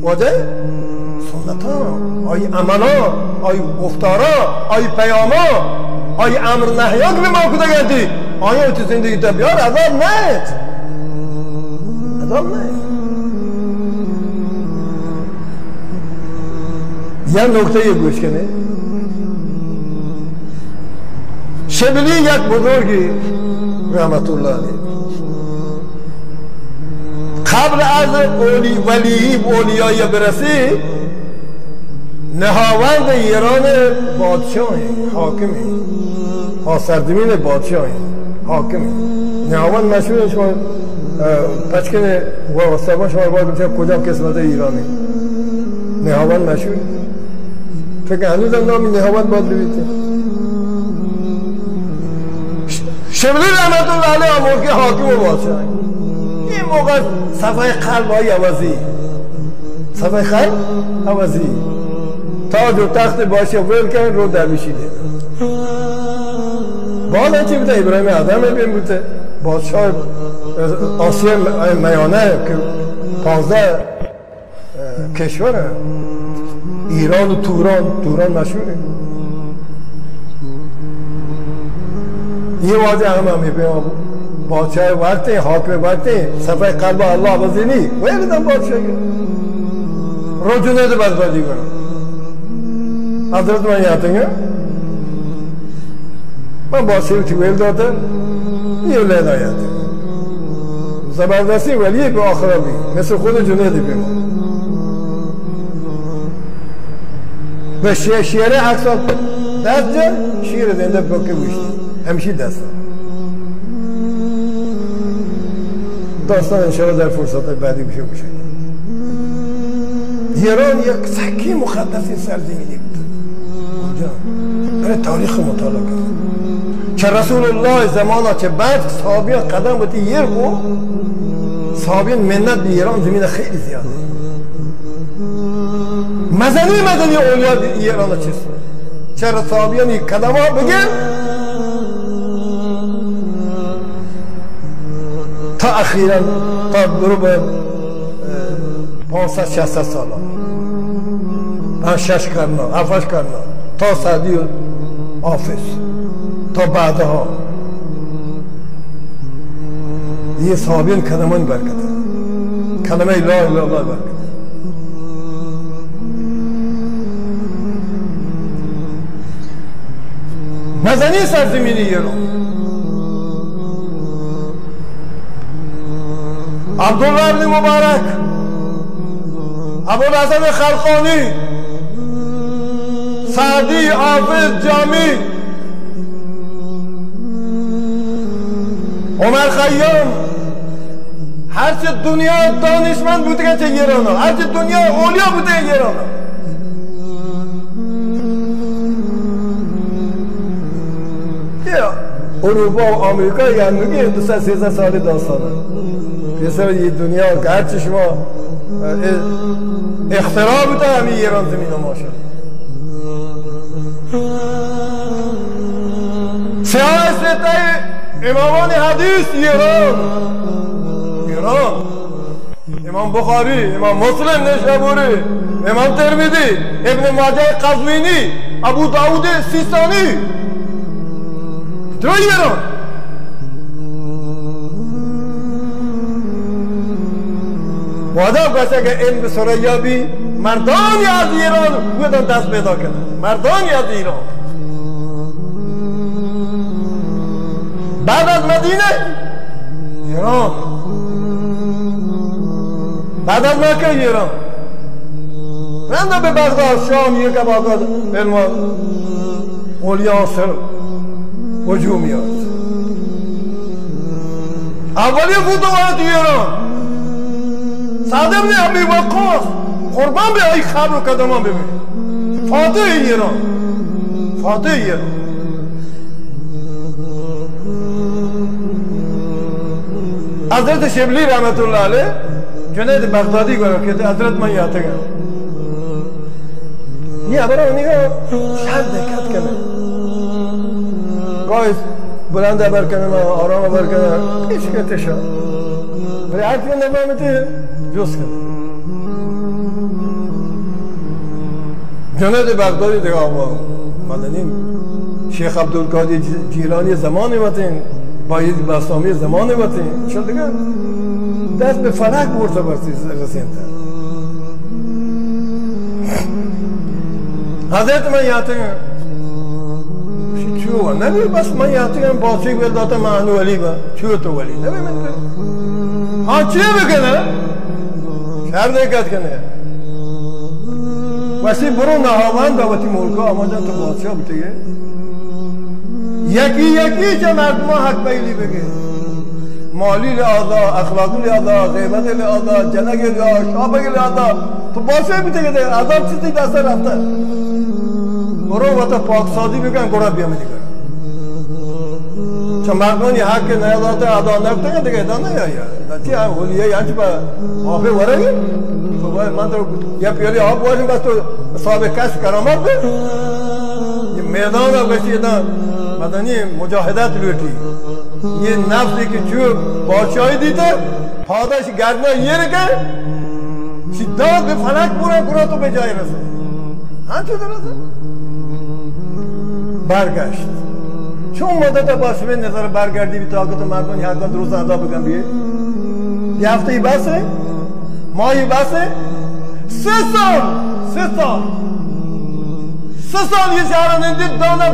واجه سنت ها آی عمل ها آی گفتار ها آی پیام ها آی امر نهی ها که به ما کده گردی آیا تو زندگی تا بیار عذاب نیست عذاب نیست. یه نکته گوش کنه شبلی یک بزرگی رحمت الله علیه قبل از ولی اولیایی برسی نهاوند ایران بادشاهی حاکمی سرزمین بادشاهی حاکمی نهاوند مشهور شما پچکن و استابان شما باید بچه کجا قسمت ایرانی نهاوند مشهور فکر هنوزم نامی نهاوند باید ببیده شبلی رحمت الله علیه موقع حاکم و بادشاهی این موقع صفحه قلب های عوضی صفحه قلب عوضی تاج و تخت باشه ول کن رو درویشیده بالا چی بوده ابراهیم آدم بین بوده بادشاه آسیا میانه که 15 کشوره ایران و توران مشهوره یه واضح هم میبینم بادشاه وقتی حاکم وقتی صفحه قلب الله بزینی ویلیدم بادشاهی رو جنید بغدادی کنم حضرت من یادتونه من بادشاهی که ویل دادم یه ولید آیاته زبردستی ولیه به آخرا بی مثل خود جنیدی بیمون و شیره عکسات دست جا شیر زنده بکه بوشتی همیشه دست داستان انشاءالله در فرصت بعدی بشه ایران یک سکه مقدسی سرزمینی بود اونجا برای تاریخ مطالعه کرد که رسول الله زمانا که بعد صحابیان قدم بودی یر بود صحابیان منت به ایران زمین خیلی زیاده مدنی اولیا ایران چیست چرا صحابیان یک قدم ها بگیر تا اخیرا تا برو به 500-600 سال ها 6 کرنا 7 کرنا تا سعدی و حافظ تا بعدها یه صحابیان کلمان برکت کلمه لا اله الا الله برکت مدنی سرزمین ایران عبدالله ابن مبارک ابوالحسن خلقانی سعدی حافظ جامی عمر خیام هرچه دنیا دانشمند بوده که ایران ها هرچه دنیا اولیا بوده ایران ها اروپا و آمریکا یعنی 200-300 سال داستانه پسر یه دنیا هرچی شما اختراع بوده همین ایران زمین ها ماشا سیاه سته امامان حدیث ایران امام بخاری امام مسلم نشابوری امام ترمذی ابن ماجه قزوینی ابو داود سیستانی تو ایران وادا بسه که علم به سریابی مردانی از ایران بودن دست پیدا کردن مردانی از ایران بعد از مدینه ایران بعد از مکه ایران رنده به بغداد شام یک بغداد علم اولیا سر هجومیات اولی فتوحات ایران سعد بن ابی وقاص قربان به ای خبر و قدمان ببین فاتح ایران حضرت شبلی رحمت الله علیه جنید بغدادی گویا که حضرت من یادته گرم یه برای نگاه شد دقت کنه گاهی بلند عبر کنه آرام عبر کنه پیش کتشا ولی حرفی نفهمتی جز کنه جنید بغدادی دیگه آقا مدنیم شیخ عبدالقادر جیلانی زمانی باتین باید بستامی زمانی باتین چون دیگه دست به فلک برده برسی رسیم تا حضرت من یادتیم چیو نبی بس من یادتیم باچه گل داتا معنو ولی با چیو تو ولی نبی من که ها چی بکنه شهر دکت کنه وسی برو نهاوند باوتی ملکا اما جان تو بادشاه بتیگه یکی چه مردم حق بیلی بگه مالی لعادا اخلاقی لعادا غیبت لعادا جنگ لعادا شابه لعادا تو بادشاه بتیگه ده عذاب چیزی دسته رفته برو و تا پاکسازی بگن گوڑا بیامه دیگر چه مردمانی حق نیاداته ادا نکته دیگه ادا نیا چی اولیه یعنی با آفه ورگی من تو یه پیالی آب باشیم بس تو صاحب کشف کرامت به یه میدان رو بشی مدنی مجاهدت لوٹی یہ نفسی که جو بادشاهی دیده پاداش گردنا یه رکه شداد به فلک برا تو به جای رسه هم چه درسته؟ برگشت چون مدت باشمه نظر برگردی بی طاقت مردمانی حقا درست ادا بگم بیه یه هفته ای بسه ماهی بسه 3 سال یه شهراننده دانه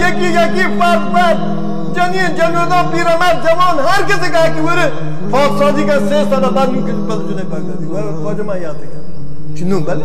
یکی فرد جنودان پیرمرد جوان هر کسی که اکی بره پاکسازی که 3 سال بعد میکنه پس جنه بگدادی واجه من یاد دیگه چی نون بله